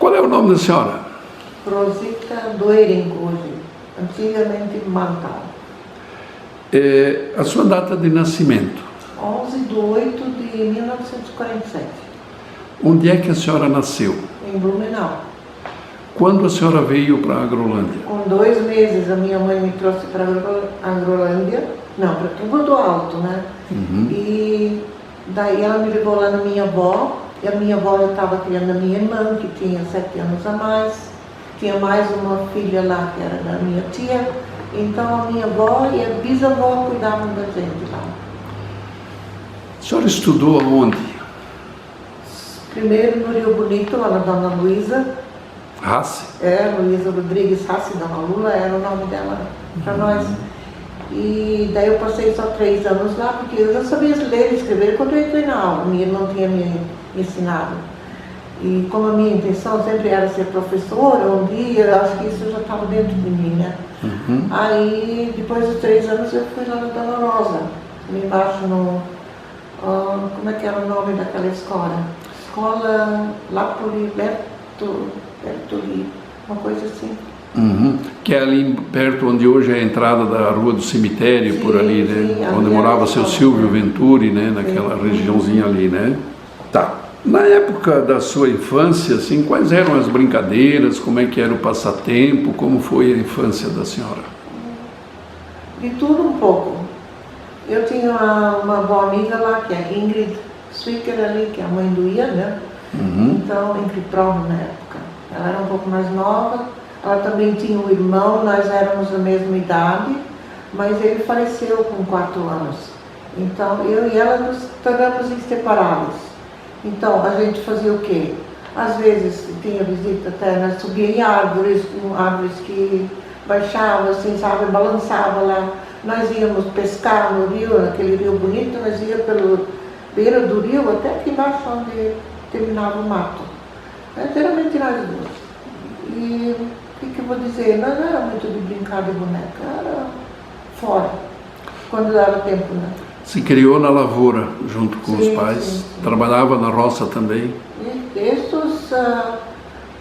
Qual é o nome da senhora? Rosita Doering hoje, antigamente Mantal. A sua data de nascimento? 11/8/1947. Onde é que a senhora nasceu? Em Blumenau. Quando a senhora veio para a Agrolândia? Com 2 meses a minha mãe me trouxe para a Agrolândia, não, para Tubo do Alto, né? E daí ela me levou lá na minha avó, e a minha avó já estava criando a minha irmã, que tinha 7 anos a mais, tinha mais uma filha lá que era da minha tia, então a minha avó e a bisavó cuidavam da gente lá. A senhora estudou aonde? Primeiro no Rio Bonito, lá na Dona Luísa. Rassi? Luísa Rodrigues Rassi, Dona Lula, era o nome dela para nós. E daí eu passei só 3 anos lá, porque eu já sabia ler e escrever quando eu entrei na aula. Minha irmã tinha me ensinado. E como a minha intenção sempre era ser professora, um dia, eu acho que isso já estava dentro de mim, né? Aí, depois dos 3 anos, eu fui lá na Dona Rosa, ali embaixo no... como é que era o nome daquela escola? Escola Lapoli Bertoli, uma coisa assim. Que é ali perto onde hoje é a entrada da Rua do Cemitério, por ali, né? Sim, Onde morava seu Silvio Venturi, né? Naquela regiãozinha ali, né? Tá. Na época da sua infância, assim, quais eram as brincadeiras, como é que era o passatempo, como foi a infância da senhora? De tudo um pouco. Eu tinha uma boa amiga lá, que é a Ingrid Swicker ali, que é a mãe do Ian, né? Então, Ingrid Prono na época. Ela era um pouco mais nova, ela também tinha um irmão, nós éramos da mesma idade, mas ele faleceu com 4 anos. Então, eu e ela nos tornamos inseparáveis. Então, a gente fazia o quê? Às vezes tinha visita até, nós subíamos em árvores que baixavam, assim, sabe, balançava lá. Nós íamos pescar no rio, naquele rio bonito, nós íamos pela beira do rio até aqui embaixo onde terminava o mato. Geralmente nós duas. E o que eu vou dizer? Nós não era muito de brincar de boneca, era fora, quando dava tempo, né? Se criou na lavoura, junto com os pais, sim. Trabalhava na roça também? E desde os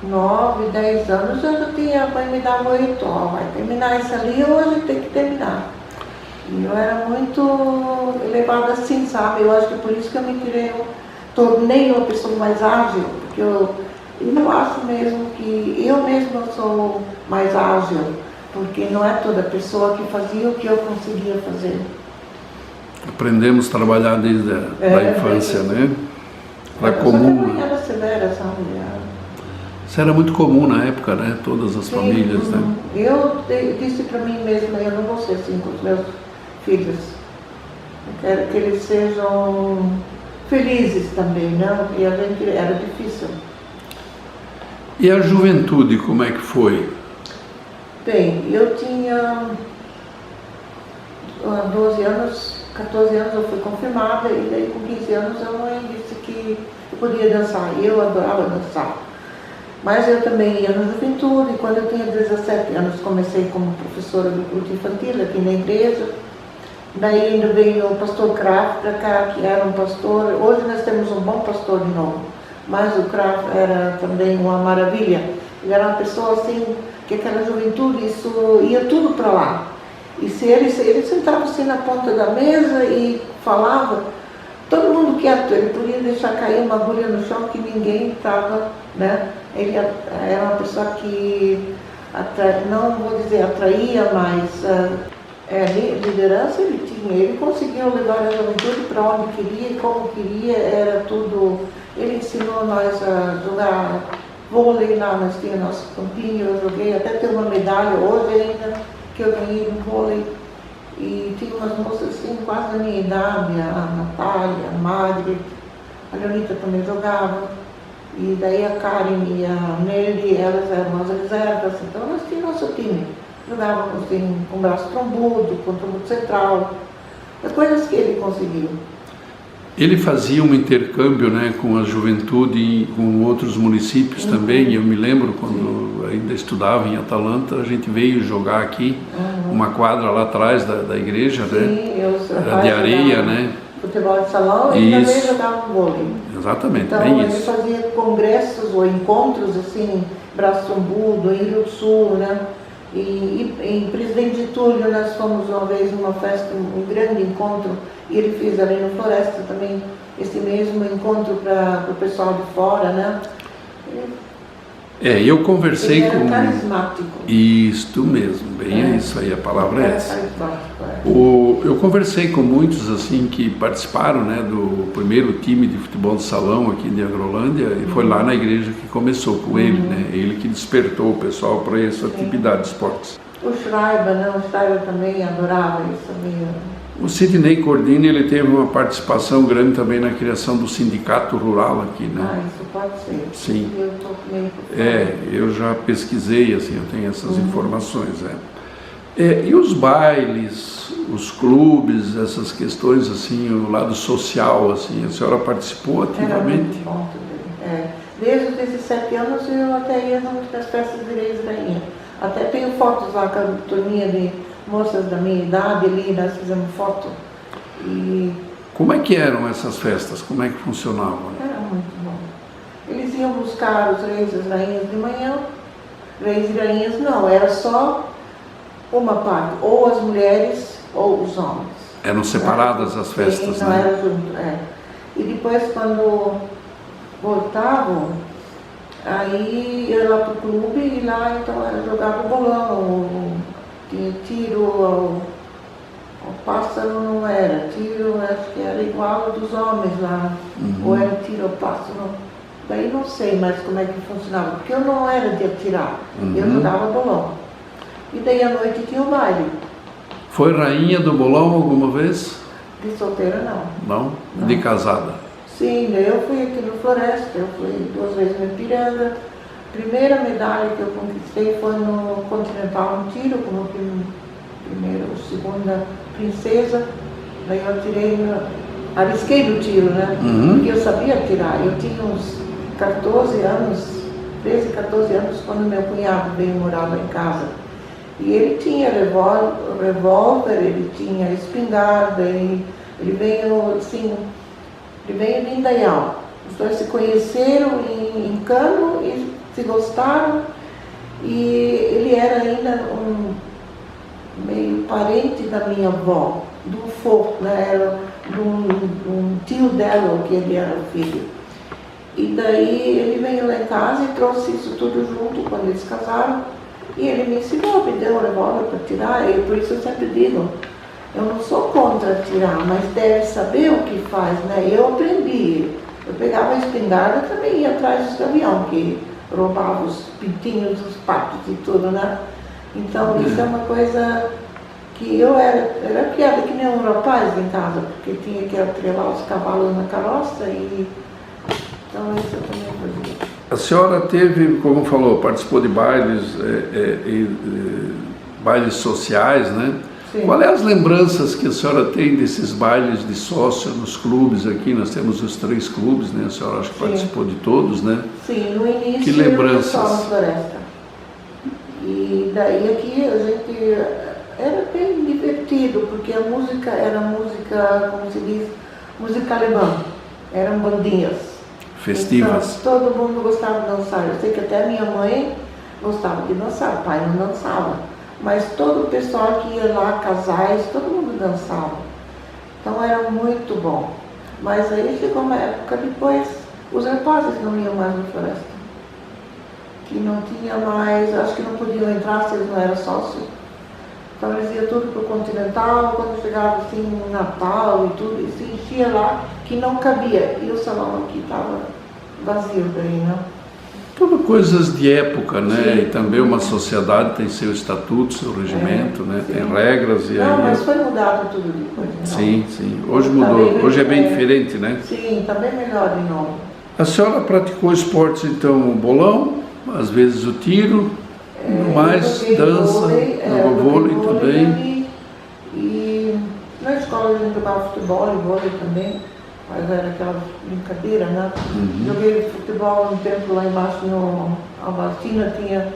9, 10 anos eu já tinha, a mãe me dava 8, vai terminar isso ali, hoje tem que terminar. E eu era muito elevada assim, sabe? Eu acho que por isso que eu me tornei uma pessoa mais ágil, porque eu acho mesmo que eu mesma sou mais ágil, porque não é toda pessoa que fazia o que eu conseguia fazer. Aprendemos a trabalhar desde a infância, né? Era comum. Só que era severa, sabe? Isso era muito comum na época, né? Todas as famílias, né? Eu disse para mim mesma, eu não vou ser assim com os meus filhos. Eu quero que eles sejam felizes também, né? E a gente era difícil. E a juventude, como é que foi? Bem, eu tinha 12 anos, 14 anos eu fui confirmada e daí com 15 anos a mãe disse que eu podia dançar. E eu adorava dançar. Mas eu também ia na juventude, e quando eu tinha 17 anos comecei como professora do culto infantil aqui na igreja. Daí ainda veio o pastor Kraft para cá, que era um pastor, hoje nós temos um bom pastor de novo, mas o Kraft era também uma maravilha. Ele era uma pessoa assim, que aquela juventude, isso ia tudo para lá. E se ele sentava assim na ponta da mesa e falava, todo mundo quieto, ele podia deixar cair uma agulha no chão que ninguém estava, né? Ele era uma pessoa que, não vou dizer atraía, mas liderança ele tinha. Ele conseguiu levar a juventude para onde queria e como queria, era tudo. Ele ensinou nós a jogar vôlei lá, nós tínhamos nosso campinho, eu joguei, até tenho uma medalha hoje ainda, que eu ganhei no vôlei. E tinha umas moças assim, quase da minha idade, a Natália, a Magri, a Leonita também jogava. E daí a Karen e a Nelly, elas eram as reservas, então nós tínhamos nosso time. Jogávamos com o braço trombudo, com o trombudo central, as coisas que ele conseguiu. Ele fazia um intercâmbio, né, com a juventude e com outros municípios também. Eu me lembro quando ainda estudava em Atalanta, a gente veio jogar aqui, uma quadra lá atrás da igreja, né? Era de areia, né? Futebol de salão e também jogava vôlei. exatamente, Então bem ele isso. fazia congressos ou encontros assim, Braçambudo, em Rio do Sul, né? E em Presidente Getúlio nós fomos uma vez numa festa, um grande encontro, e ele fez ali no Floresta também esse mesmo encontro para o pessoal de fora, né? Eu conversei ele era com... carismático. Isto mesmo, bem isso aí, a palavra é essa. Carismático. Eu conversei com muitos assim que participaram, né, do primeiro time de futebol de salão aqui de Agrolândia, e foi lá na igreja que começou com ele, né? Ele que despertou o pessoal para essa atividade de esportes. O Schreiber, né? O Schreiber também adorava isso também. O Sidney Cordini, ele teve uma participação grande também na criação do sindicato rural aqui, né? Ah, isso pode ser. Sim. Eu tô meio por fora. Eu já pesquisei, assim, eu tenho essas informações, e os bailes, os clubes, essas questões, assim, o lado social, assim, a senhora participou ativamente? Era muito bom também. Desde os 17 anos eu até ia nas festas de Reis Rainha. Até tenho fotos lá com a turminha de moças da minha idade ali, nós fizemos foto. E como é que eram essas festas? Como é que funcionavam? era muito bom. Eles iam buscar os reis e as rainhas de manhã. Reis e rainhas não, era só uma parte, ou as mulheres ou os homens. Eram separadas as festas, Sim, não né? era junto, E depois quando voltavam, aí ia lá pro clube e lá então era jogava bolão, tinha tiro ao pássaro, não era, tiro acho que era igual ao dos homens lá, ou era tiro ao pássaro, daí não sei mais como é que funcionava, porque eu não era de atirar, eu jogava bolão. E daí à noite tinha o baile. Foi rainha do bolão alguma vez? De solteira não. Não? Não. De casada? Sim, eu fui aqui no Floresta, eu fui 2 vezes no Ipiranga. Primeira medalha que eu conquistei foi no Continental no tiro, como primeira ou segunda princesa. Daí eu tirei, arrisquei no tiro, né? Porque eu sabia atirar. Eu tinha uns 14 anos, 13, 14 anos, quando meu cunhado veio morar lá em casa. E ele tinha revólver, ele tinha espingarda, ele veio assim, ele veio de Indaial. Os dois se conheceram em Cano e se gostaram, e ele era ainda meio parente da minha avó, do Fô, né? Era de um tio dela, que ele era filho. E daí ele veio lá em casa e trouxe isso tudo junto quando eles casaram, e ele me ensinou, me deu um revólver para tirar, e por isso eu sempre digo, eu não sou contra atirar, mas deve saber o que faz, né? Eu aprendi, eu pegava a espingarda e também ia atrás dos gavião, que roubava os pintinhos, os patos e tudo, né? Então isso é uma coisa que eu era criada que nem um rapaz em casa, porque tinha que atrelar os cavalos na carroça, e então isso eu também fazia. A senhora teve, como falou, participou de bailes, bailes sociais, né? Sim. Qual é as lembranças que a senhora tem desses bailes de sócia nos clubes aqui? Nós temos os 3 clubes, né? A senhora acho que participou de todos, né? Sim, no início que lembranças? Eu só na floresta. E daí aqui a gente era bem divertido, porque a música era música, como se diz, música alemã. Eram bandinhas. Festivas. Então, todo mundo gostava de dançar. Eu sei que até minha mãe gostava de dançar, o pai não dançava. Mas todo o pessoal que ia lá, casais, todo mundo dançava. Então era muito bom. Mas aí chegou uma época depois, os rapazes não iam mais na floresta. Que não tinha mais, acho que não podiam entrar se eles não eram sócios. Então eles iam tudo para o Continental, quando chegava assim Natal e tudo, e se enchia lá, que não cabia. E o salão aqui estava vazio daí, né? Tudo coisas de época, né? Sim. E também uma sociedade tem seu estatuto, seu regimento, né? Sim. Tem regras e não, aí... mas foi mudado tudo depois. Não. Sim, sim. Hoje mudou. Hoje é bem diferente, né? Sim, está bem melhor de novo. A senhora praticou esportes, então, o bolão, às vezes o tiro, mais dança, vôlei também. E na escola a gente jogava futebol e vôlei também, mas era aquela brincadeira, né? Joguei futebol um tempo lá embaixo no Alvatina, tinha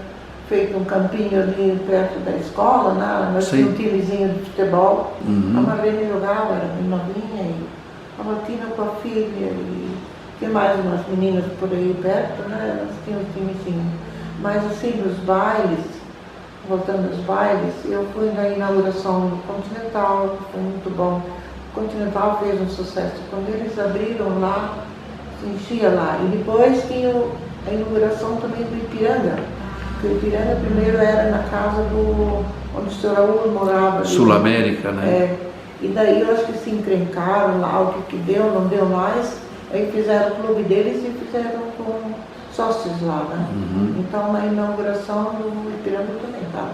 feito um campinho ali perto da escola, né? Nós tínhamos um timezinho de futebol. A Marlene jogava, era bem novinha, e a Alvatina com a filha, Tem mais umas meninas por aí perto, né? Elas tinham um timezinho. Mas assim, nos bailes, voltando aos bailes, eu fui na inauguração do Continental, foi muito bom. O Continental fez um sucesso. Quando eles abriram lá, se enchia lá. E depois tinha a inauguração também do Ipiranga. Porque o Ipiranga primeiro era na casa onde o Sr. Raul morava. Sul-América, né? É, e daí eu acho que se encrencaram lá, o que deu, não deu mais. Aí fizeram o clube deles e fizeram com sócios lá, né? Então na inauguração do Ipiranga também estava.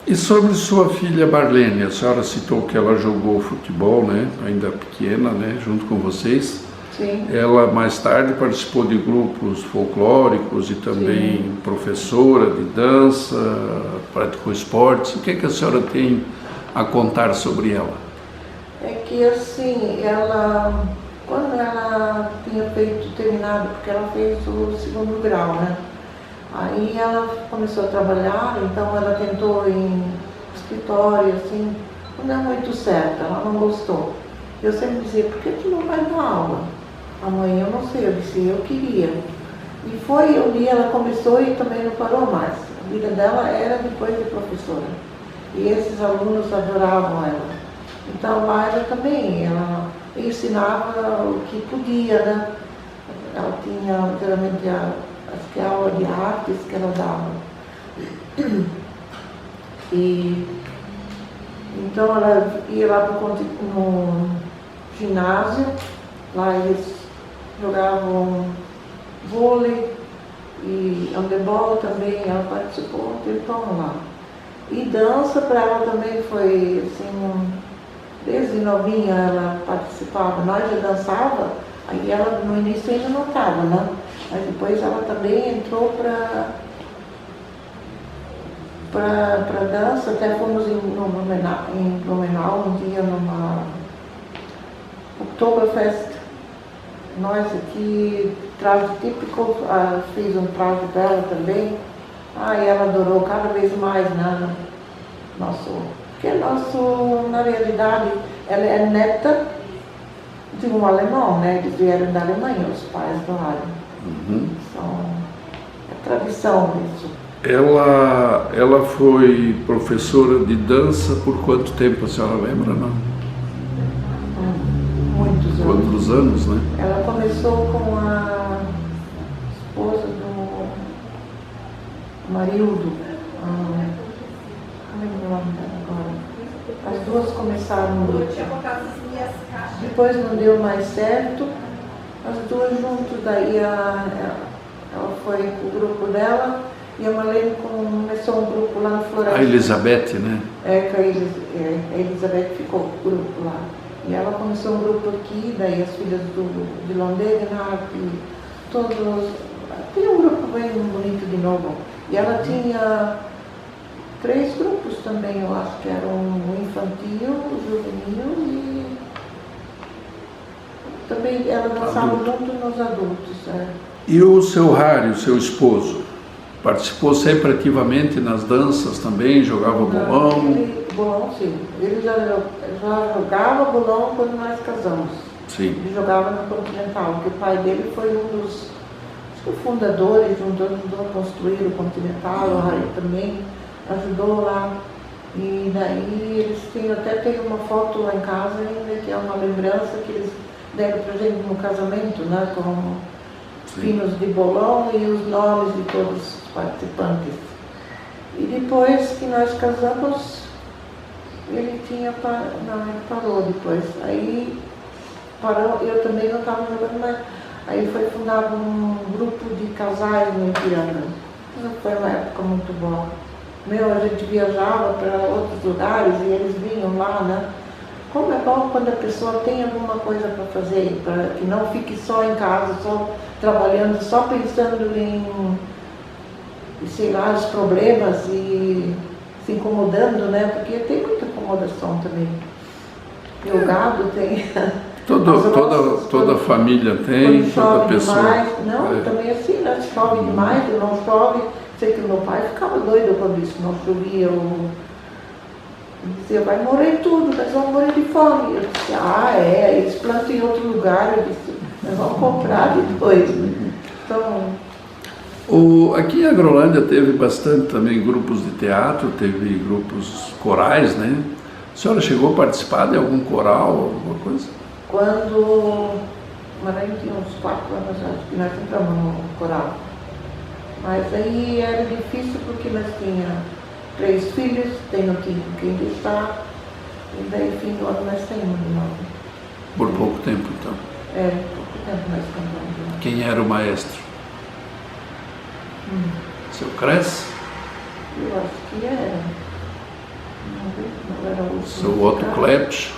E sobre sua filha Marlene, a senhora citou que ela jogou futebol, né? Ainda pequena, né? Junto com vocês. Sim. Ela mais tarde participou de grupos folclóricos e também Sim. professora de dança, praticou esportes. O que é que a senhora tem a contar sobre ela? É que assim, quando ela tinha terminado, porque ela fez o segundo grau, né? Aí ela começou a trabalhar, então ela tentou em escritório, assim, não deu muito certo, ela não gostou. Eu sempre dizia, por que tu não vai dar aula? A mãe, eu não sei, eu disse, eu queria. E foi, um dia ela começou e também não parou mais. A vida dela era depois de professora. E esses alunos adoravam ela. Então lá ela também, ela ensinava o que podia, né? Ela tinha, geralmente, acho que a aula de artes que ela dava. E então ela ia lá no ginásio, lá eles jogavam vôlei e handebol também, ela participou um tempão lá. E dança para ela também foi assim, desde novinha ela participava, nós já dançava, aí ela no início ainda não estava, né? Mas depois ela também entrou para dança, até fomos em Blumenau um dia numa Oktoberfest. Nós aqui, traje típico, fiz um traje dela também. E ela adorou cada vez mais, né? Porque na realidade, ela é neta de um alemão, né? Eles vieram da Alemanha, os pais do Ralho. É tradição isso. Ela foi professora de dança por quanto tempo, a senhora lembra, não? Muitos anos. Quantos anos, né? Ela começou com a esposa do Marildo, não lembro o nome dela agora. As duas começaram no grupo. Depois não deu mais certo, as duas juntas, daí ela foi com o grupo dela e a Marlene começou um grupo lá no Floresta. A Elizabeth, né? A Elizabeth ficou com o grupo lá. E ela começou um grupo aqui, daí as filhas de Londegenhardt, todos. Tem um grupo bem bonito de novo. E ela tinha 3 grupos também, eu acho que eram o infantil, o juvenil e também ela dançava junto nos adultos. E o seu Rário, seu esposo, participou sempre ativamente nas danças também, jogava bolão? Bolão, sim. Ele já jogava bolão quando nós casamos. Sim. Ele jogava no Continental, porque o pai dele foi um dos fundadores, ajudou a construir o Continental, o Rádio também ajudou lá. E daí eles até tem uma foto lá em casa ainda, que é uma lembrança que eles deram pra gente no casamento, né? Com pinos de bolão e os nomes de todos os participantes. E depois que nós casamos, ele parou depois. Aí parou, eu também não estava jogando mais. Aí foi fundado um grupo de casais no Ipiranga. Foi uma época muito boa. A gente viajava para outros lugares e eles vinham lá, né? Como é bom quando a pessoa tem alguma coisa para fazer, para que não fique só em casa, só trabalhando, só pensando em, sei lá, os problemas e se incomodando, né? Porque tem muita incomodação também. E o gado tem. Toda família tem, toda pessoa. Demais, também assim, né? Chove demais, não chove. Sei que meu pai ficava doido quando isso não chovia. Ele dizia, vai morrer tudo, nós vamos morrer de fome. Eu disse, eles plantam em outro lugar. Eu disse, Nós vamos comprar depois. Então, Aqui em Agrolândia teve bastante também grupos de teatro, teve grupos corais, né? A senhora chegou a participar de algum coral, alguma coisa? quando Maranhão tinha uns 4 anos, acho que nós entramos no coral. Mas aí era difícil porque nós tínhamos 3 filhos, não tinha com quem deixar, e daí fim do ano nós saímos de novo. Por pouco tempo, então. Pouco tempo nós cantamos de novo. Quem era o maestro? Seu Cresce? Eu acho que era. Não era o Seu Otto Klepsch?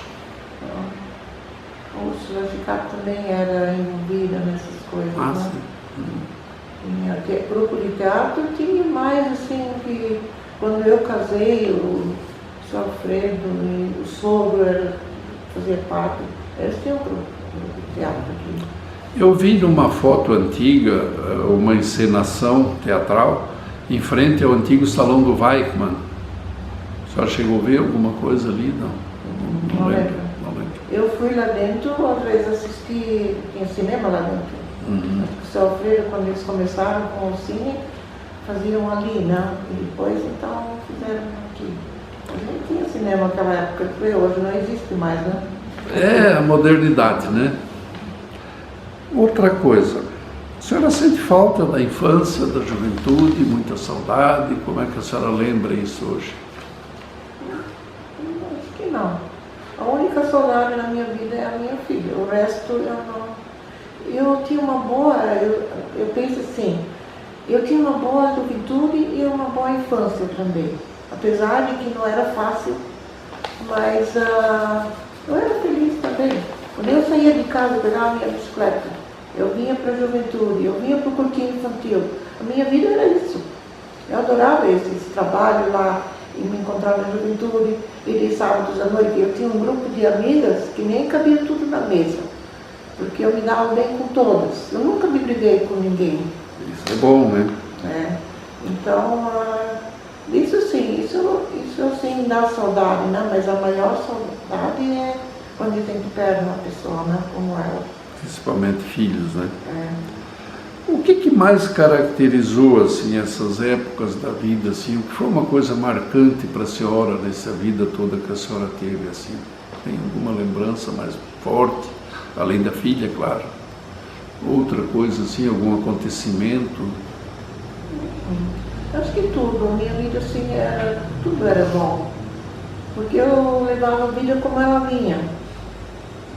O Úrsula Gicato também era envolvida nessas coisas. Ah, né? sim. Tinha grupo de teatro, tinha mais assim que quando eu casei, o seu Alfredo e o sogro fazia parte, eles tinham um grupo de teatro aqui. Eu vi numa foto antiga uma encenação teatral em frente ao antigo salão do Weichmann. A senhora chegou a ver alguma coisa ali? Não lembro. Não lembro. Eu fui lá dentro, às vezes assisti, tinha cinema lá dentro. O seu Alfredo, quando eles começaram com o cine, faziam ali, né? E depois então fizeram aqui. Nem tinha cinema naquela época, que hoje não existe mais, né? É a modernidade, né? Outra coisa, a senhora sente falta da infância, da juventude, muita saudade? Como é que a senhora lembra isso hoje? Acho que não. A única saudade na minha vida é a minha filha, o resto eu não. Eu tinha uma boa, eu penso assim, eu tinha uma boa juventude e uma boa infância também. Apesar de que não era fácil, mas eu era feliz também. Quando eu saía de casa, eu pegava a minha bicicleta, eu vinha para a juventude, eu vinha para o cursinho infantil. A minha vida era isso. Eu adorava esse trabalho lá e me encontrar na juventude. E de sábados à noite eu tinha um grupo de amigas que nem cabia tudo na mesa, porque eu me dava bem com todas. Eu nunca me briguei com ninguém. Isso é bom, né? Então, isso sim dá saudade, né? Mas a maior saudade é quando a gente perde uma pessoa, né? Como ela. Principalmente filhos, né? O que mais caracterizou, assim, essas épocas da vida, assim? O que foi uma coisa marcante para a senhora nessa vida toda que a senhora teve, assim? Tem alguma lembrança mais forte? Além da filha, claro. Outra coisa, assim, algum acontecimento? Acho que tudo. A minha vida, assim, tudo era bom. Porque eu levava a vida como ela vinha.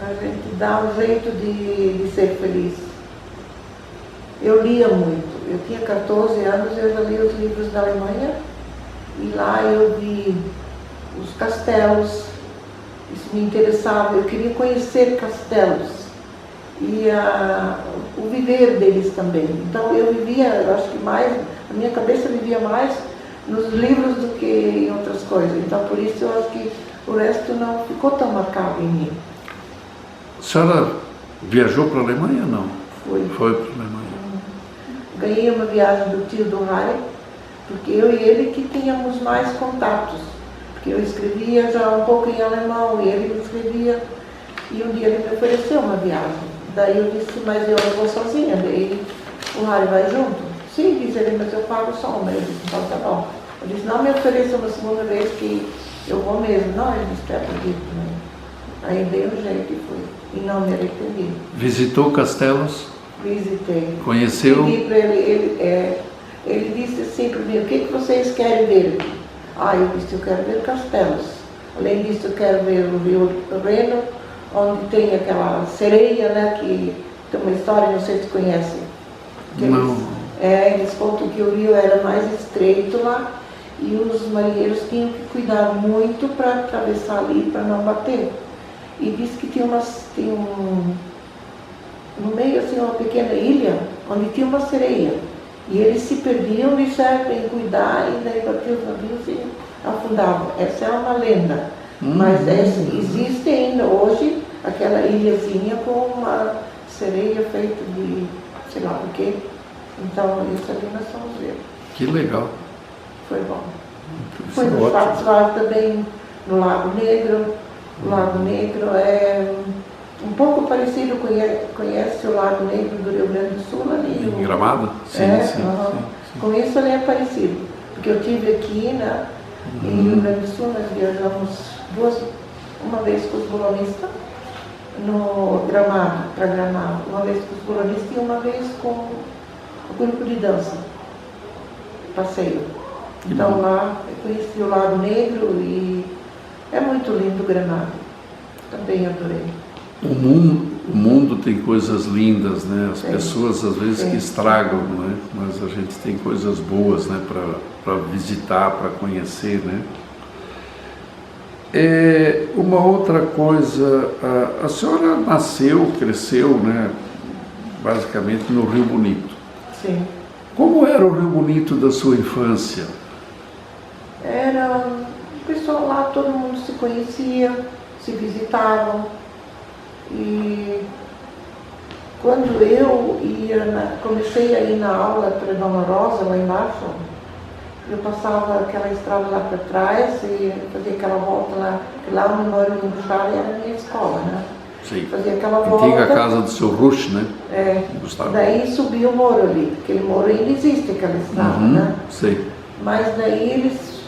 A gente dá um jeito de ser feliz. Eu lia muito. Eu tinha 14 anos, eu já li os livros da Alemanha. E lá eu vi os castelos. Isso me interessava. Eu queria conhecer castelos. E o viver deles também. Então eu vivia, eu acho que mais, a minha cabeça vivia mais nos livros do que em outras coisas. Então por isso eu acho que o resto não ficou tão marcado em mim. A senhora viajou para a Alemanha ou não? Foi para a Alemanha. Ganhei uma viagem do tio do Rai, porque eu e ele que tínhamos mais contatos. Porque eu escrevia já um pouco em alemão e ele me escrevia. E um dia ele me ofereceu uma viagem. Daí eu disse, mas eu não vou sozinha. Daí o Harry vai junto? Sim, diz ele, mas eu pago só uma. Eu disse, então tá bom. Eu disse, não me ofereça uma segunda vez que eu vou mesmo. Não, ele disse, acredito. Né? Aí dei um jeito e fui. E não me arrependi. Visitou castelos? Visitei. Conheceu? Pedi para ele disse assim para mim, o que vocês querem ver aqui? Eu disse, eu quero ver castelos. Além disso, eu quero ver o Rio Reno, onde tem aquela sereia, né, que tem uma história, não sei se conhecem. Não. Eles contam que o rio era mais estreito lá e os marinheiros tinham que cuidar muito para atravessar ali, para não bater. E disse que tinha no meio, assim, uma pequena ilha, onde tinha uma sereia. E eles se perdiam, disseram em cuidar, e daí batiam os navios e afundavam. Essa é uma lenda. Mas existe ainda hoje aquela ilhazinha com uma sereia feita de, sei lá o quê. Então, isso ali nós fomos ver. Que legal. Foi bom. Fui no Schwarzwald também, no Lago Negro. O Lago Negro Um pouco parecido, conhece o Lago Negro do Rio Grande do Sul ali? Em Gramado? Sim, sim. Com isso ele é parecido, porque eu tive aqui, né, em Rio Grande do Sul, nós viajamos uma vez com os bolonistas no Gramado, para Gramado, uma vez com os bolonistas e uma vez com o grupo de dança, passeio. Então lá eu conheci o Lago Negro e é muito lindo Gramado, também adorei. O mundo tem coisas lindas, né? As pessoas às vezes que estragam, né? Mas a gente tem coisas boas, né? Para visitar, para conhecer, né? Uma outra coisa, a senhora nasceu, cresceu, né? Basicamente no Rio Bonito. Sim. Como era o Rio Bonito da sua infância? Era o pessoal lá, todo mundo se conhecia, se visitavam. E quando eu comecei a ir na aula para Dona Rosa, lá embaixo, eu passava aquela estrada lá para trás e fazia aquela volta lá, que lá o Memório do Buchara era a minha escola, né? Sim. Fazia aquela volta. Antiga casa do seu Rush, né? Gustavo. Daí subia o muro ali, aquele muro ainda existe, aquela estrada, né? Sim. Mas daí eles,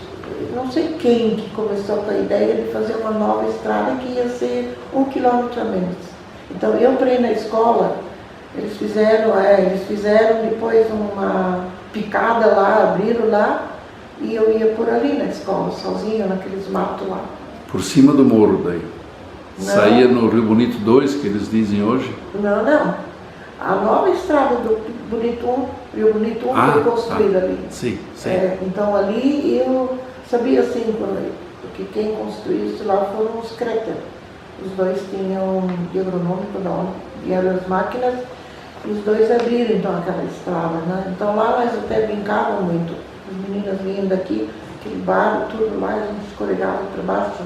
não sei quem que começou com a ideia de fazer uma nova estrada que ia ser 1 quilômetro a menos. Então eu para ir na escola, eles fizeram depois uma picada lá, abriram lá, e eu ia por ali na escola, sozinha, naqueles matos lá. Por cima do morro daí? Não. Saía no Rio Bonito 2, que eles dizem hoje? Não. A nova estrada do Bonito 1, Rio Bonito 1 foi construída ali. Sim. Então ali eu sabia assim, porque quem construiu isso lá foram os Kreter. Os dois tinham de agronômico da onde vieram as máquinas, e os dois abriram então aquela estrada, né? Então lá nós até brincávamos muito. As meninas vinham daqui, aquele barro, tudo lá, a gente escorregava para baixo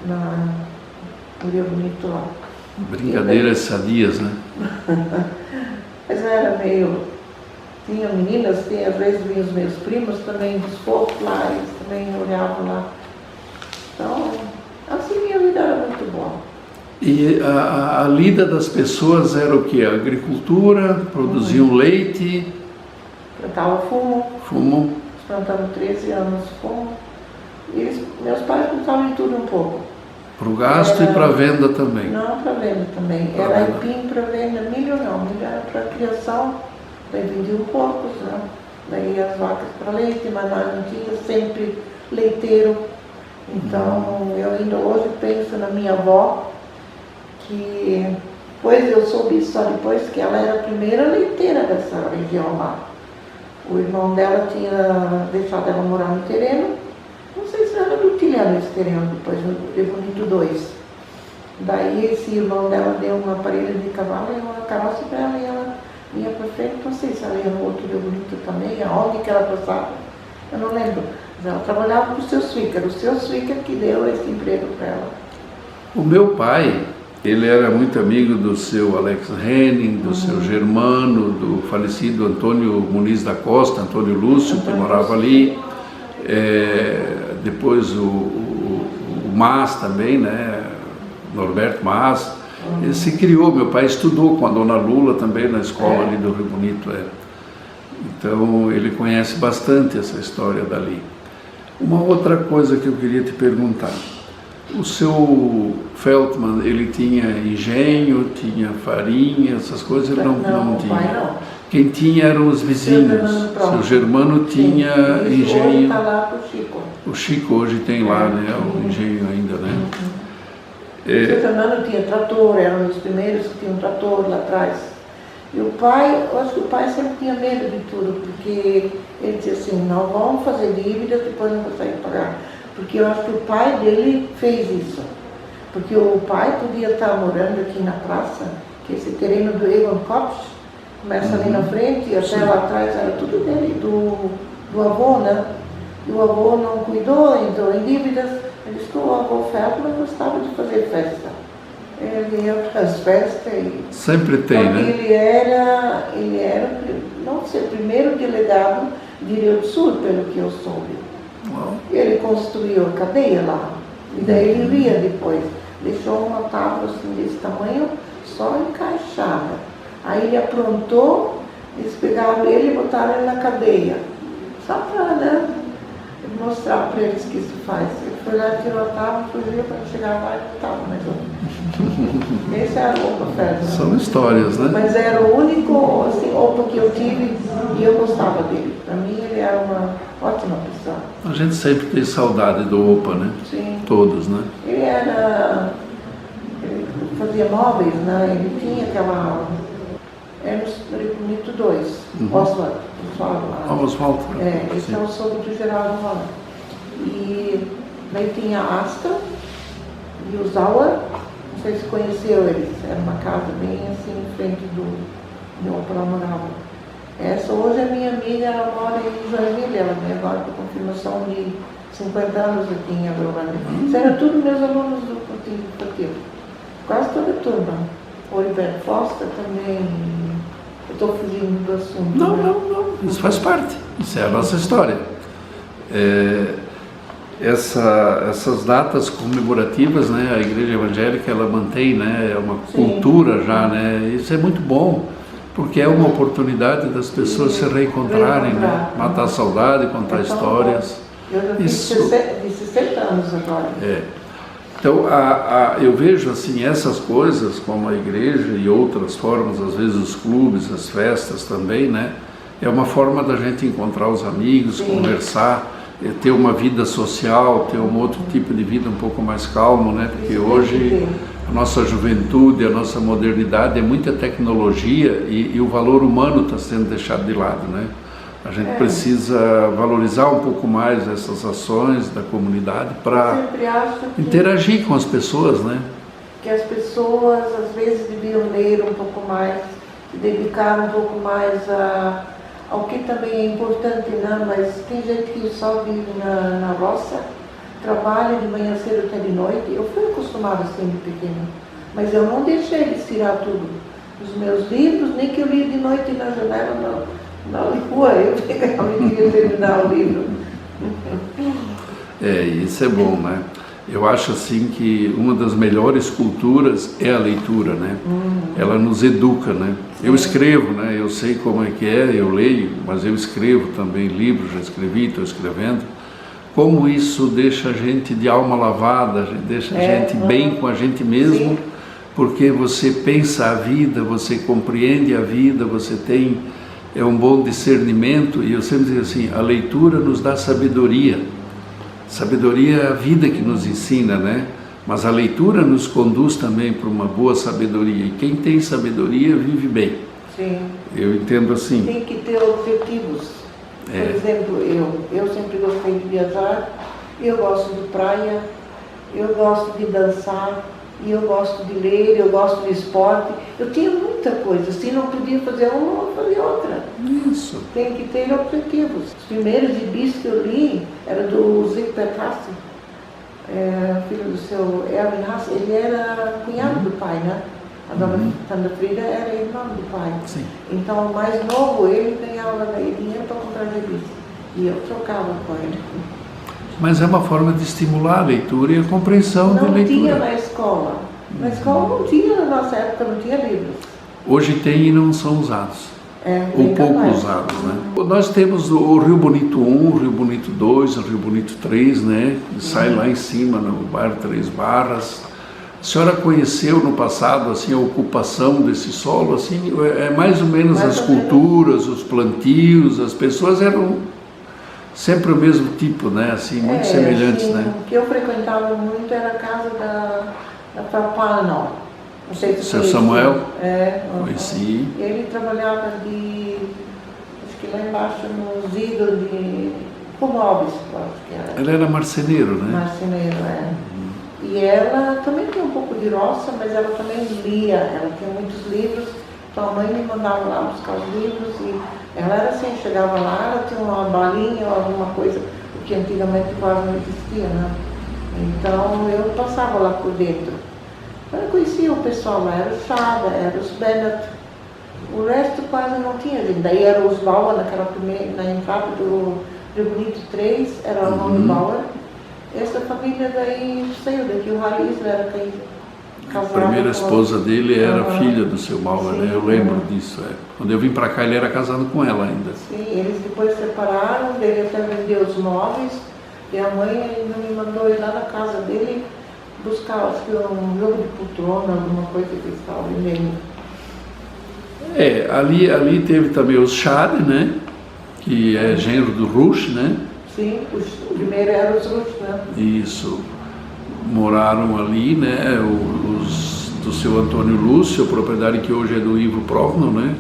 no Rio Bonito lá. Brincadeiras sadias, né? Mas era meio... Tinha meninas, às vezes vinham os meus primos também, dos fofos lá, eles também olhavam lá. Então, assim minha vida era muito boa. E a lida das pessoas era o quê? Agricultura, produziam leite? Plantava fumo. Fumo? Plantamos 13 anos fumo. E meus pais plantavam tudo um pouco. Para o gasto e para a venda também? Não, para venda também. Era aipim para venda, milho não. Milho era para criação, daí vendiam porcos, né? Daí as vacas para leite, mas nós não tinha sempre leiteiro. Então, eu ainda hoje penso na minha avó, que depois eu soube só depois que ela era a primeira leiteira dessa região lá. O irmão dela tinha deixado ela morar no terreno, não sei se era do Tilhano esse terreno, depois no Rio Bonito 2. Daí esse irmão dela deu uma parelha de cavalo e uma carroça para ela, e ela ia para frente, não sei se ela ia no outro Rio Bonito também, aonde que ela passava, eu não lembro. Mas ela trabalhava com o seu Swicker, o seu Swicker que deu esse emprego para ela. O meu pai, ele era muito amigo do seu Alex Henning, do seu Germano, do falecido Antônio Muniz da Costa, Antônio Lúcio, que morava ali. Depois o Mas também, né? Norberto Mas. Ele se criou, meu pai estudou com a dona Lula também na escola ali do Rio Bonito. Então ele conhece bastante essa história dali. Uma outra coisa que eu queria te perguntar. O seu Feltman, ele tinha engenho, tinha farinha, essas coisas? Ele não tinha. Pai não. Quem tinha eram os vizinhos. Seu Germano tinha engenho. Hoje está lá para o Chico. O Chico hoje tem lá, né? O engenho ainda, né? O seu Germano tinha trator, era um dos primeiros que tinha um trator lá atrás. E o pai, eu acho que o pai sempre tinha medo de tudo, porque ele dizia assim, não vamos fazer dívidas, depois não consegue pagar. Porque eu acho que o pai dele fez isso. Porque o pai podia estar morando aqui na praça, que esse terreno do Egon Kopsch, começa ali na frente, e até lá atrás era tudo dele, do avô, né? E o avô não cuidou, entrou em dívidas. Ele disse que o avô Feldman gostava de fazer festa. Ele ia para as festas e... Sempre tem, então, né? Ele era, não sei, o primeiro delegado de Rio do Sul, pelo que eu soube. Uau. Ele construiu a cadeia lá, e daí ele ia depois. deixou uma tábua assim desse tamanho, só encaixada. Aí ele aprontou, eles pegaram ele e botaram ele na cadeia. Só para, né, mostrar para eles que isso faz. Ele foi lá, tirou a tábua, fugiu para chegar lá e não estava mais outro. Esse era o Opa Ferdinand. São histórias, né? Mas era o único assim, Opa que eu tive e eu gostava dele. Para mim ele era uma ótima pessoa. A gente sempre tem saudade do Opa, né? Sim. Todos, né? Ele fazia móveis, né? Ele tinha aquela... Era no Rio Bonito 2, Oswald. Oswald. Esse é o sogro do Geraldo Roland. E daí tinha a Astor e o Zauer, não sei se conheceu eles, era uma casa bem assim em frente do onde eu morava. Essa hoje é minha amiga, ela mora em Joinville, ela vem agora para confirmação de 50 anos aqui em Agrolândia. Isso era tudo meus alunos do Partido. Quase toda a turma. O Oliver Foster também. Eu estou fugindo do assunto. Não, né? não. Isso faz parte. Isso é a nossa história. Essas datas comemorativas, né, a Igreja Evangélica ela mantém, né, é uma cultura já, né, isso é muito bom, porque é uma oportunidade das pessoas se reencontrarem, né, matar a saudade, contar histórias. Eu já fiz 60 anos agora. Então, eu vejo assim essas coisas, como a igreja e outras formas, às vezes os clubes, as festas também, né, é uma forma da gente encontrar os amigos, conversar, ter uma vida social, ter um outro tipo de vida um pouco mais calmo, né? Porque hoje a nossa juventude, a nossa modernidade é muita tecnologia e o valor humano está sendo deixado de lado, né? A gente precisa valorizar um pouco mais essas ações da comunidade para interagir com as pessoas, né? Que as pessoas às vezes deviam ler um pouco mais, se dedicar um pouco mais ao que também é importante, né? Mas tem gente que só vive na roça, trabalha de manhã cedo até de noite. Eu fui acostumada assim de pequena, mas eu não deixei de tirar tudo dos meus livros, nem que eu lia de noite na janela, na rua, eu pegava e queria terminar o livro. Isso é bom, né? Eu acho assim que uma das melhores culturas é a leitura, né? Ela nos educa, né? Eu escrevo, né? Eu sei como é que é, eu leio, mas eu escrevo também livros, já escrevi, estou escrevendo. Como isso deixa a gente de alma lavada, deixa a gente bem com a gente mesmo, porque você pensa a vida, você compreende a vida, você tem um bom discernimento, e eu sempre digo assim, a leitura nos dá sabedoria. Sabedoria é a vida que nos ensina, né? Mas a leitura nos conduz também para uma boa sabedoria. E quem tem sabedoria vive bem. Sim. Eu entendo assim. Tem que ter objetivos. Por exemplo, eu sempre gostei de viajar, eu gosto de praia, eu gosto de dançar, e eu gosto de ler, eu gosto de esporte. Eu tinha muita coisa. Se não podia fazer uma, eu fazia outra. Isso. Tem que ter objetivos. Os primeiros gibis que eu li era do Zygmunt Hasse, filho do seu Erwin Hasse. Ele era cunhado do pai, né? A dona Tanda Frida era irmã do pai. Sim. Então, o mais novo, ele ganhava dinheiro para comprar gibis. E eu trocava com ele. Mas é uma forma de estimular a leitura e a compreensão de leitura. Não tinha na escola. Na escola não tinha, na nossa época não tinha livros. Hoje tem e não são usados. Ou pouco usados, né? Nós temos o Rio Bonito 1, o Rio Bonito 2, o Rio Bonito 3, né? Que sai lá em cima, no bairro Três Barras. A senhora conheceu no passado, assim, a ocupação desse solo, assim, mais ou menos as culturas, os plantios, as pessoas eram sempre o mesmo tipo, né? Assim, muito semelhantes, assim, né? O que eu frequentava muito era a casa da Papano. Não sei se Seu Samuel? Conheci. Ele trabalhava acho que lá embaixo nos idos de Pomóveis, acho que era. Ele era marceneiro, né? Marceneiro, E ela também tinha um pouco de roça, mas ela também lia, ela tinha muitos livros. Então a mãe me mandava lá buscar os livros e ela era assim, chegava lá, ela tinha uma balinha ou alguma coisa, porque antigamente quase não existia, né? Então eu passava lá por dentro. Eu conhecia o pessoal lá, era o Chada, era os Bennett, o resto quase não tinha gente. Daí era os Bauer, na entrada do Rio Bonito 3, era o nome Bauer, Essa família daí saiu daqui, o Raiz era casado. A primeira esposa dele era filha do seu Bauer, Sim, né? Eu lembro disso. Quando eu vim para cá, ele era casado com ela ainda. Sim, eles depois separaram, dele até vendeu os móveis, e a mãe ainda me mandou ir lá na casa dele buscar, acho que um jogo de poltrona, alguma coisa que eles estavam vendendo. Ali teve também os Schade, né? Que é gênero do Rusch, né? Sim, o primeiro era os Rusch, né? Isso. Moraram ali, né? Os do seu Antônio Lúcio, a propriedade que hoje é do Ivo Provno, né?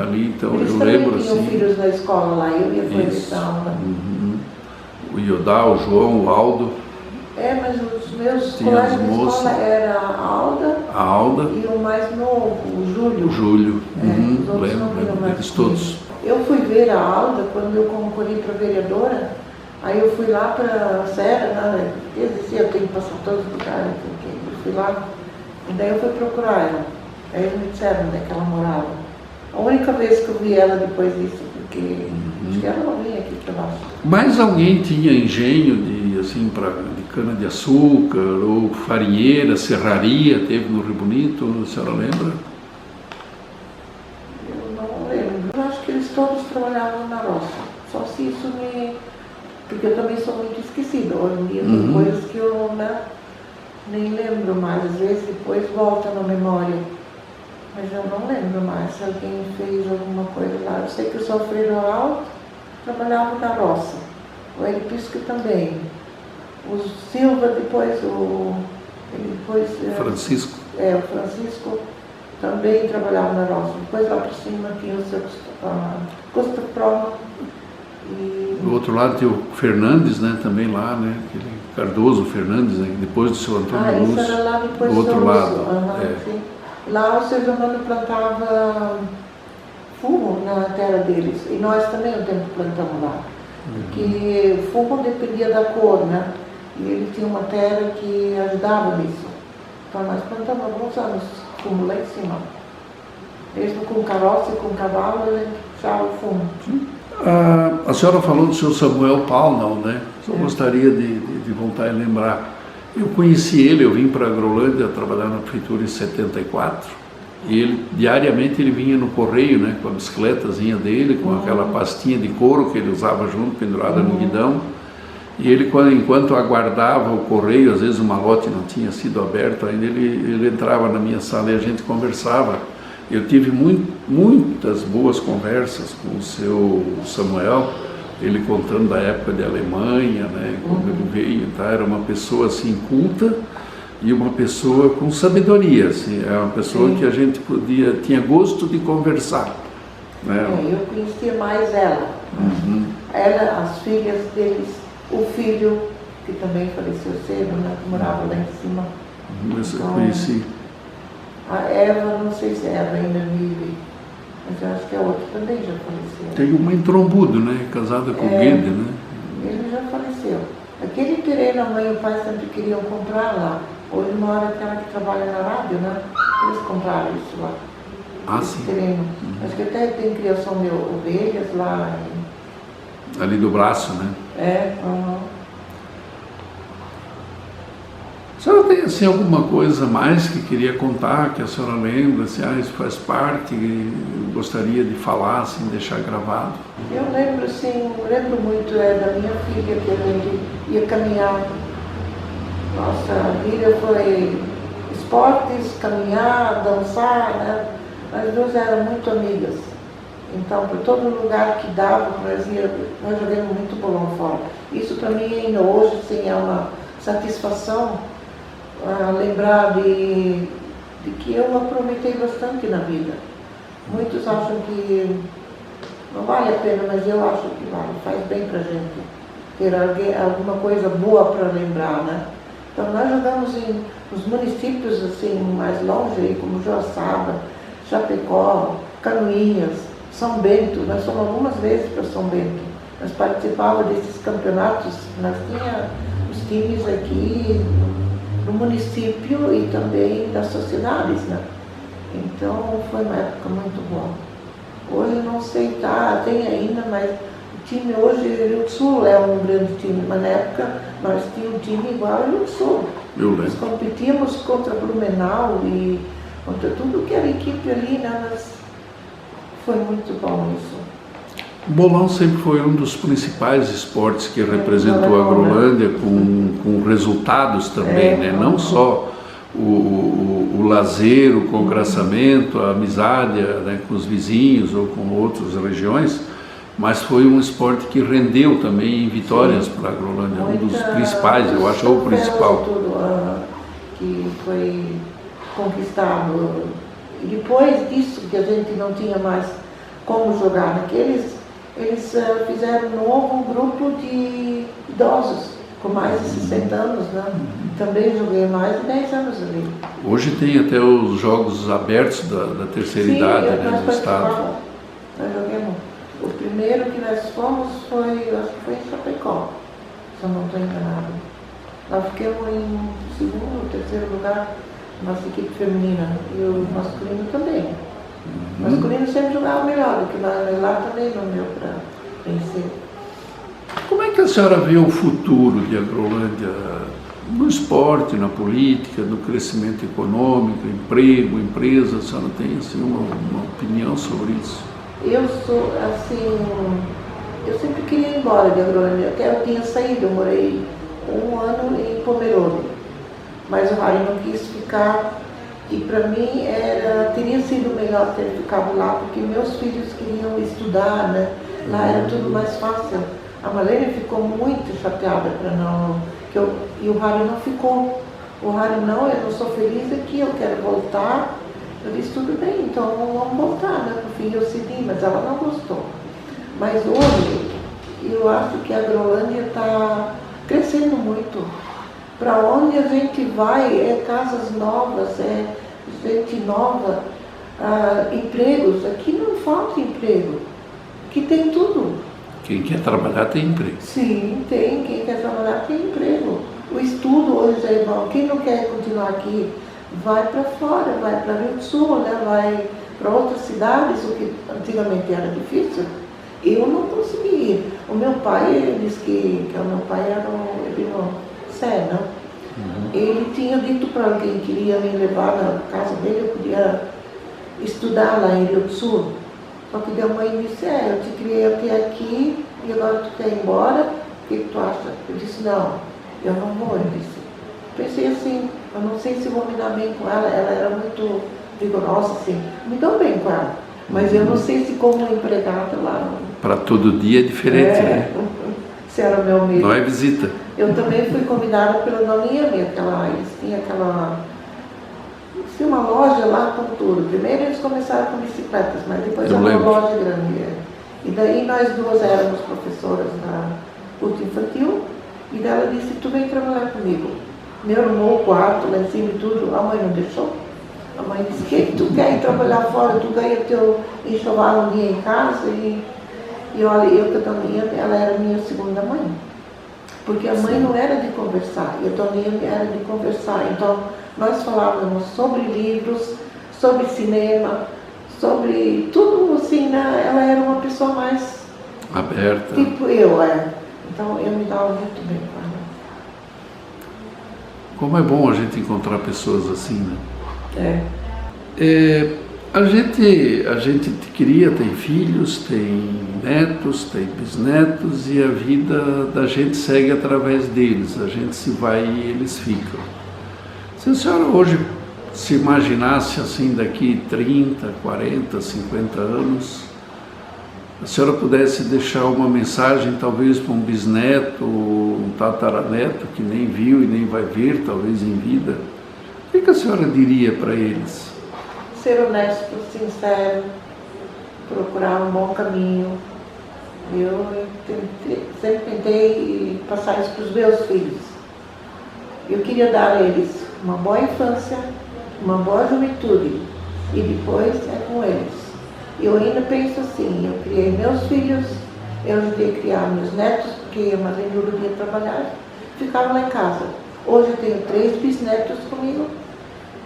Ali, então, eles eu lembro assim. Eles também tinham filhos na escola lá, eu ia conhecer a aula. O Iodá, o João, o Aldo. Mas os meus colegas de escola era a Alda e o mais novo, o Júlio. O Júlio, lembro deles todos. Eu fui ver a Alda quando eu concorri para vereadora, aí eu fui lá para a Serra, né? Eles diziam, eu tenho que passar todos os lugares, eu fui lá, e daí eu fui procurar ela. Aí eles me disseram onde é que ela morava. A única vez que eu vi ela depois disso, porque acho que ela não vinha aqui para baixo. Mas alguém tinha engenho de cana-de-açúcar, ou farinheira, serraria, teve no Rio Bonito, a senhora lembra? Eu não lembro. Eu acho que eles todos trabalhavam na roça. Só se isso me... Porque eu também sou muito esquecida. Hoje em dia tem coisas que eu nem lembro mais. Às vezes depois volta na memória. Mas eu não lembro mais se alguém fez alguma coisa lá. Eu sei que o São Alfredo Alto trabalhava na roça. O Elipisco também. O Silva depois, Francisco. O Francisco também trabalhava na roça. Depois lá por cima tinha o seu Costa Proma. Do outro lado tem o Fernandes, né? Também lá, né? Aquele Cardoso Fernandes, né? Depois do seu Antônio Lúcio. Isso era lá depois do outro lado. Sim. Lá o seu Germano plantava fumo na terra deles. E nós também um tempo plantamos lá. Porque o fumo dependia da cor, né? E ele tinha uma terra que ajudava nisso. Então nós plantamos alguns anos fumo lá em cima. Mesmo com carroça e com cavalo, a gente puxava o fumo. A senhora falou do seu Samuel Paunal, né? Só gostaria de voltar a lembrar. Eu conheci ele, eu vim para a Agrolândia trabalhar na prefeitura em 74. E ele, diariamente ele vinha no correio, né? Com a bicicletazinha dele, com aquela pastinha de couro que ele usava junto, pendurada no guidão. E ele, enquanto aguardava o correio, às vezes o malote não tinha sido aberto ainda, ele entrava na minha sala e a gente conversava. Eu tive muitas boas conversas com o seu Samuel, ele contando da época de Alemanha, né, quando ele veio, tá? Era uma pessoa assim culta e uma pessoa com sabedoria, assim, é uma pessoa que a gente tinha gosto de conversar. Né? Eu conhecia mais ela. Ela, as filhas deles, o filho, que também faleceu cedo, né, que morava lá em cima. Eu conheci. A Eva, não sei se ela ainda vive, mas eu acho que a outra também já faleceu. Tem uma em Trombudo, né? Casada com o Guede, né? Ele já faleceu. Aquele terreno, a mãe e o pai sempre queriam comprar lá. Hoje mora aquela que trabalha na rádio, né? Eles compraram isso lá. Sim. Terreno. Acho que até tem criação de ovelhas lá. Ali do braço, né? A senhora tem assim, alguma coisa mais que queria contar, que a senhora lembra, assim, isso faz parte, eu gostaria de falar, assim, deixar gravado? Eu lembro, sim, muito da minha filha, que a gente ia caminhar. Nossa vida foi esportes, caminhar, dançar, né? As duas eram muito amigas. Então, por todo lugar que dava, nós jogamos muito bolão fora. Isso para mim ainda hoje, sim, é uma satisfação. Lembrar de que eu aproveitei bastante na vida. Muitos acham que não vale a pena, mas eu acho que vale, faz bem para a gente ter alguma coisa boa para lembrar, né? Então nós jogamos nos municípios assim, mais longe, como Joaçaba, Chapecó, Canoinhas, São Bento. Nós fomos algumas vezes para São Bento. Nós participávamos desses campeonatos, nós tínhamos os times aqui no município e também das sociedades, né? Então foi uma época muito boa. Hoje não sei, tem ainda, mas o time hoje, o Rio do Sul é um grande time, mas na época nós tínhamos um time igual e não sou. Nós competíamos contra Blumenau e contra tudo que era equipe ali, né? Mas foi muito bom isso. O bolão sempre foi um dos principais esportes que representou a Agrolândia, com resultados também, né? Não só o lazer, o congraçamento, a amizade, né, com os vizinhos ou com outras regiões, mas foi um esporte que rendeu também vitórias para a Agrolândia, um dos principais, eu acho, o principal. Tudo, que foi conquistado. E depois disso, que a gente não tinha mais como jogar naqueles, eles fizeram um novo grupo de idosos, com mais de 60 anos, né? Também joguei mais de 10 anos ali. Hoje tem até os jogos abertos da terceira idade, né, no estado. Nós joguemos. O primeiro que nós fomos foi, eu acho que foi em Chapecó, se eu não estou enganado. Nós ficamos em segundo, terceiro lugar, nossa equipe feminina, e o masculino também. O masculino sempre jogava melhor do que nós, mas lá também não deu para vencer. Como é que a senhora vê o futuro de Agrolândia no esporte, na política, no crescimento econômico, emprego, empresa? A senhora tem assim, uma opinião sobre isso? Eu sou, assim, eu sempre queria ir embora de Agrolândia, até eu tinha saído, eu morei 1 ano em Pomerode, mas o Harry não quis ficar, e para mim teria sido melhor ter ficado lá, porque meus filhos queriam estudar, né? Lá era tudo mais fácil. A Marlene ficou muito chateada para não, e o Harry não ficou. O Harry não, eu não sou feliz aqui, eu quero voltar. Eu disse, tudo bem, então vamos voltar, né? No fim eu cedi, mas ela não gostou. Mas hoje, eu acho que a Agrolândia está crescendo muito. Para onde a gente vai, é casas novas, é gente nova, empregos. Aqui não falta emprego, aqui tem tudo. Quem quer trabalhar tem emprego. Sim, tem. Quem quer trabalhar tem emprego. O estudo hoje é bom. Quem não quer continuar aqui, vai para fora, vai para Rio do Sul, né? Vai para outras cidades, o que antigamente era difícil. Eu não consegui ir. O meu pai, ele disse que o meu pai era né? Ele tinha dito para quem queria me levar na casa dele, eu podia estudar lá em Rio do Sul. Só que a mãe disse, eu te criei até aqui e agora tu quer ir embora, o que tu acha? Eu disse, não, eu não vou, eu disse. Pensei assim, eu não sei se vou me dar bem com ela era muito vigorosa, assim, me dou bem com ela, mas eu não sei se como empregada lá. Para todo dia é diferente, né? Se era o meu medo. Não é visita. Eu também fui convidada pela Doninha, eles tinham uma loja lá com tudo. Primeiro eles começaram com bicicletas, mas depois era uma loja grande. E daí nós duas éramos professoras na culto infantil, e dela disse, tu vem trabalhar comigo. Me arrumou o quarto lá em cima e tudo, a mãe não deixou. A mãe disse, que tu quer ir trabalhar fora, tu ganha teu enxoval um dia em casa, e olha, eu com a Doninha, ela era minha segunda mãe. Porque a mãe não era de conversar, e a Doninha era de conversar. Então, nós falávamos sobre livros, sobre cinema, sobre tudo assim, né? Ela era uma pessoa mais aberta. Tipo eu, Então, eu me dava muito bem com ela. Como é bom a gente encontrar pessoas assim, né? A gente cria, tem filhos, tem netos, tem bisnetos, e a vida da gente segue através deles. A gente se vai e eles ficam. Se a senhora hoje se imaginasse assim, daqui 30, 40, 50 anos, a senhora pudesse deixar uma mensagem talvez para um bisneto, um tataraneto que nem viu e nem vai ver, talvez em vida, o que a senhora diria para eles? Ser honesto, sincero, procurar um bom caminho. Eu sempre tentei passar isso para os meus filhos. Eu queria dar a eles uma boa infância, uma boa juventude, e depois é com eles. Eu ainda penso assim, eu criei meus filhos, eu ajudei a criar meus netos, porque a Marlene não podia trabalhar, ficaram lá em casa. Hoje eu tenho 3 bisnetos comigo,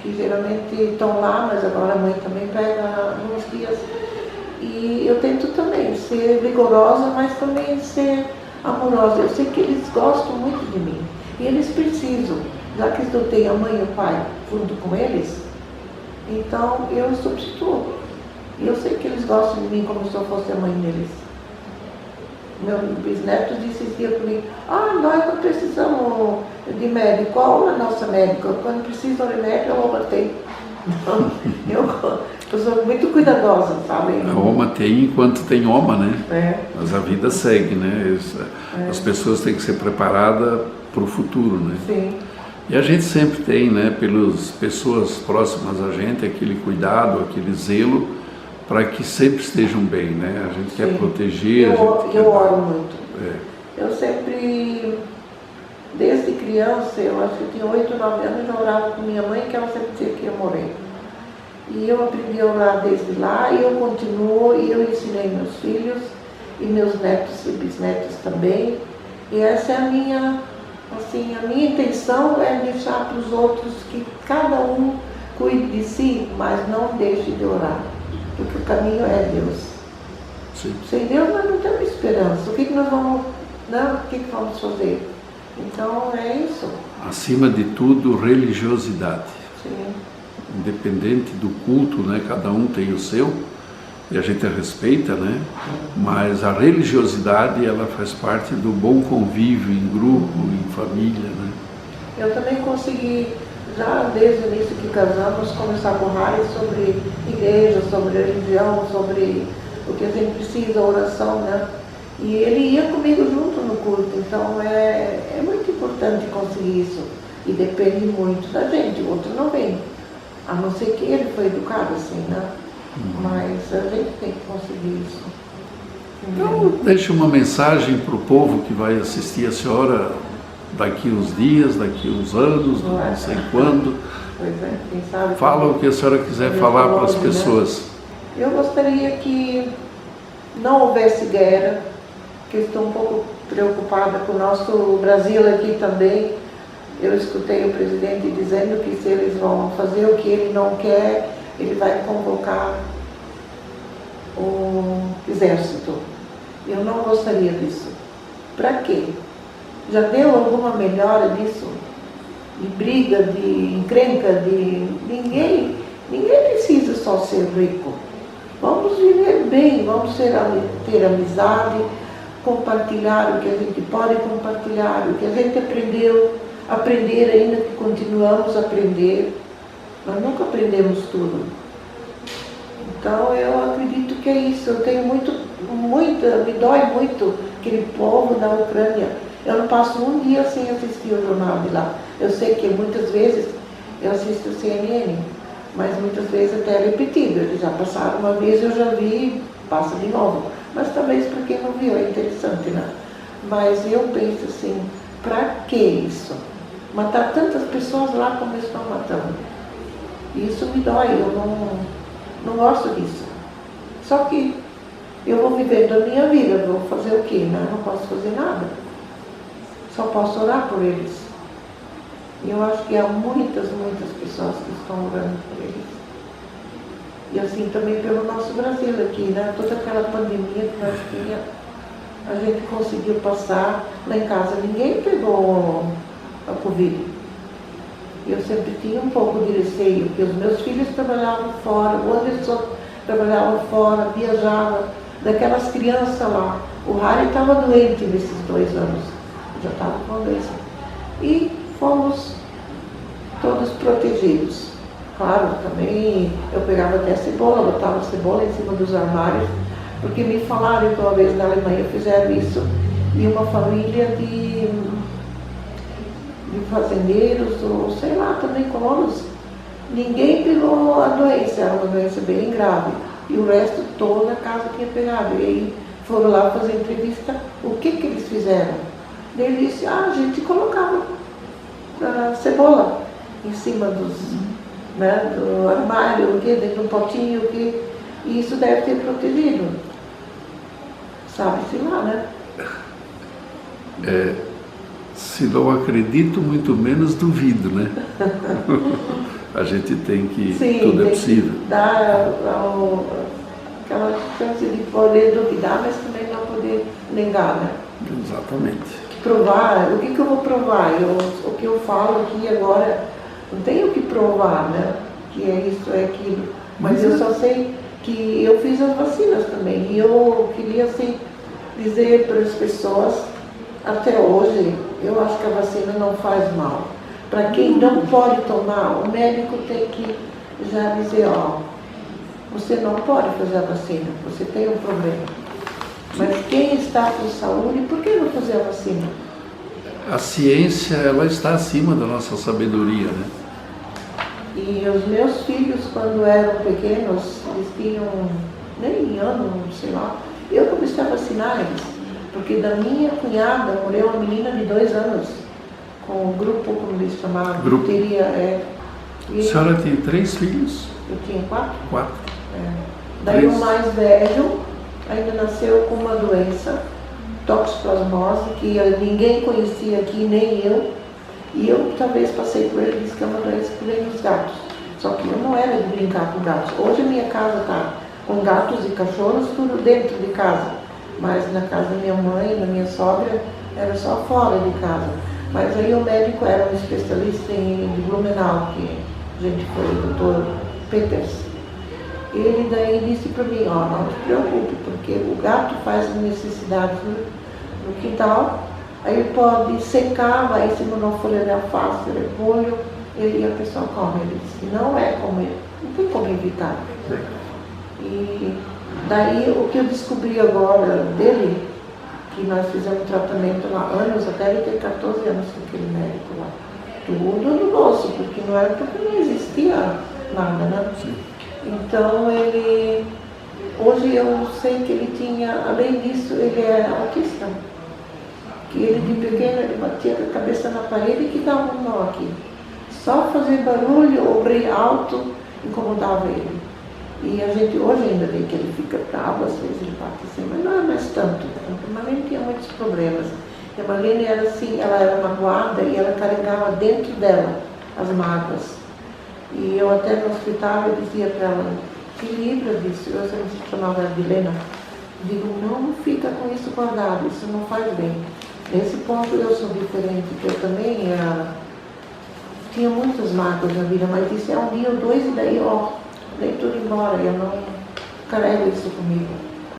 que geralmente estão lá, mas agora a mãe também pega uns dias. E eu tento também ser vigorosa, mas também ser amorosa. Eu sei que eles gostam muito de mim. E eles precisam, já que eu tenho a mãe e o pai junto com eles, então eu substituo. E eu sei que eles gostam de mim como se eu fosse a mãe deles. Meu bisneto disse esse dia para mim, nós não precisamos de médico, qual é a nossa médica? Quando precisa de médico, eu overtei. Então, eu sou muito cuidadosa, sabe? A OMA tem enquanto tem OMA, né? É. Mas a vida segue, né? As pessoas têm que ser preparadas para o futuro, né? Sim. E a gente sempre tem, né, pelas pessoas próximas a gente, aquele cuidado, aquele zelo, para que sempre estejam bem, né? A gente quer proteger. Eu oro muito. Eu sempre, desde criança, eu acho que eu tinha 8, 9 anos, já orava com minha mãe, que ela sempre dizia que ia morrer. E eu aprendi a orar desde lá, e eu continuo, e eu ensinei meus filhos, e meus netos e bisnetos também. E essa é a minha intenção é deixar para os outros que cada um cuide de si, mas não deixe de orar. Porque o caminho é Deus. Sim. Sem Deus nós não temos esperança. O que nós vamos, o que vamos fazer? Então é isso. Acima de tudo, religiosidade. Sim. Independente do culto, né? Cada um tem o seu e a gente respeita, né? Mas a religiosidade, ela faz parte do bom convívio em grupo, em família, né? Eu também consegui, já desde o início que casamos, começar a borrar sobre igreja, sobre religião, sobre o que a gente precisa, oração, né? E ele ia comigo junto no culto, então é muito importante conseguir isso. E depende muito da gente, o outro não vem. A não ser que ele foi educado assim, né? Mas a gente tem que conseguir isso. Então, deixe uma mensagem para o povo que vai assistir a senhora daqui uns dias, daqui uns anos, não sei quando. Pois é, quem sabe. Fala o que a senhora quiser falar para as pessoas. Eu gostaria que não houvesse guerra, que estou um pouco preocupada com o nosso Brasil aqui também. Eu escutei o presidente dizendo que se eles vão fazer o que ele não quer, ele vai convocar o exército. Eu não gostaria disso. Para quê? Já deu alguma melhora disso? De briga, de encrenca, de ninguém precisa só ser rico. Vamos viver bem, vamos ter amizade, compartilhar o que a gente pode compartilhar, o que a gente aprender ainda que continuamos a aprender. Nós nunca aprendemos tudo. Então eu acredito que é isso. Eu tenho me dói muito aquele povo da Ucrânia. Eu não passo um dia sem assistir o jornal de lá. Eu sei que muitas vezes eu assisto o CNN, mas muitas vezes até é repetido. Eles já passaram uma vez, eu já vi, passa de novo. Mas talvez para quem não viu, é interessante, né? Mas eu penso assim, para que isso? Matar tantas pessoas lá como estão matando. Isso me dói, eu não gosto disso. Só que eu vou viver da minha vida, vou fazer o quê? Né? Não posso fazer nada. Só posso orar por eles. E eu acho que há muitas pessoas que estão orando por eles. E assim também pelo nosso Brasil aqui, né? Toda aquela pandemia que nós tínhamos, a gente conseguiu passar. Lá em casa ninguém pegou a Covid. Eu sempre tinha um pouco de receio, porque os meus filhos trabalhavam fora, o Anderson trabalhava fora, viajava, daquelas crianças lá. O Harry estava doente nesses 2 anos, já estava com a doença. E fomos todos protegidos. Claro, também eu pegava até cebola, botava cebola em cima dos armários, porque me falaram que uma vez na Alemanha fizeram isso, e uma família de fazendeiros, ou sei lá, também colonos, ninguém pegou a doença, era uma doença bem grave, e o resto toda a casa tinha pegado. E aí foram lá fazer entrevista, o que eles fizeram? Ele disse, a gente colocava cebola em cima do armário, dentro de um potinho, e isso deve ter protegido. Sabe-se lá, né? Se não acredito, muito menos duvido, né? A gente tem que... Sim, tudo é tem possível. Que dar aquela chance de poder duvidar, mas também não poder negar, né? Exatamente. Provar, o que eu vou provar? O que eu falo aqui agora, não tenho o que provar, né? Que é isso, é aquilo. Mas eu só sei que eu fiz as vacinas também. E eu queria, assim, dizer para as pessoas, até hoje, eu acho que a vacina não faz mal. Para quem não pode tomar, o médico tem que já dizer, ó, você não pode fazer a vacina, você tem um problema. Mas quem está com saúde, por que não fazer a vacina? A ciência, ela está acima da nossa sabedoria, né? E os meus filhos, quando eram pequenos, eles tinham nem ano, sei lá, eu comecei a vacinar eles. Porque da minha cunhada morreu uma menina de 2 anos, com o grupo, como eles chamavam. Grupo. A senhora tem 3 filhos? Eu tinha 4. 4. Daí 3. o mais velho ainda nasceu com uma doença, toxoplasmose, que ninguém conhecia aqui, nem eu. E eu talvez passei por ele, disse que é uma doença que vem nos gatos. Só que eu não era de brincar com gatos. Hoje a minha casa está com gatos e cachorros, tudo dentro de casa. Mas na casa da minha mãe, da minha sogra, era só fora de casa. Mas aí o médico era um especialista de Blumenau, que a gente foi, o doutor Peters. Ele daí disse para mim, ó, não te preocupe, porque o gato faz necessidades no quintal, aí ele pode secar, vai em cima de uma folha de alface, repolho, e a pessoa come. Ele disse, não é comer, não tem como evitar. E daí o que eu descobri agora dele, que nós fizemos um tratamento lá, anos, até ele ter 14 anos com aquele médico lá. Tudo no bolso, porque não existia nada, né? Sim. Então ele, hoje eu sei que ele tinha, além disso, ele é autista. Que ele de pequeno, ele batia com a cabeça na parede e que dava um nó aqui. Só fazer barulho ou rir alto incomodava ele. E a gente hoje ainda vê que ele fica bravo, às vezes ele bate assim, mas não é mais tanto. A Marlene tinha muitos problemas. E a Marlene era assim, ela era magoada e ela carregava dentro dela as mágoas. E eu até no hospital eu dizia para ela, se livra disso, eu sempre chamava ela de Helena. Digo, não fica com isso guardado, isso não faz bem. Nesse ponto eu sou diferente, que eu também tinha muitas mágoas na vida, mas isso é um dia ou 2 e daí, ó, daí tudo embora, eu não carrego isso comigo.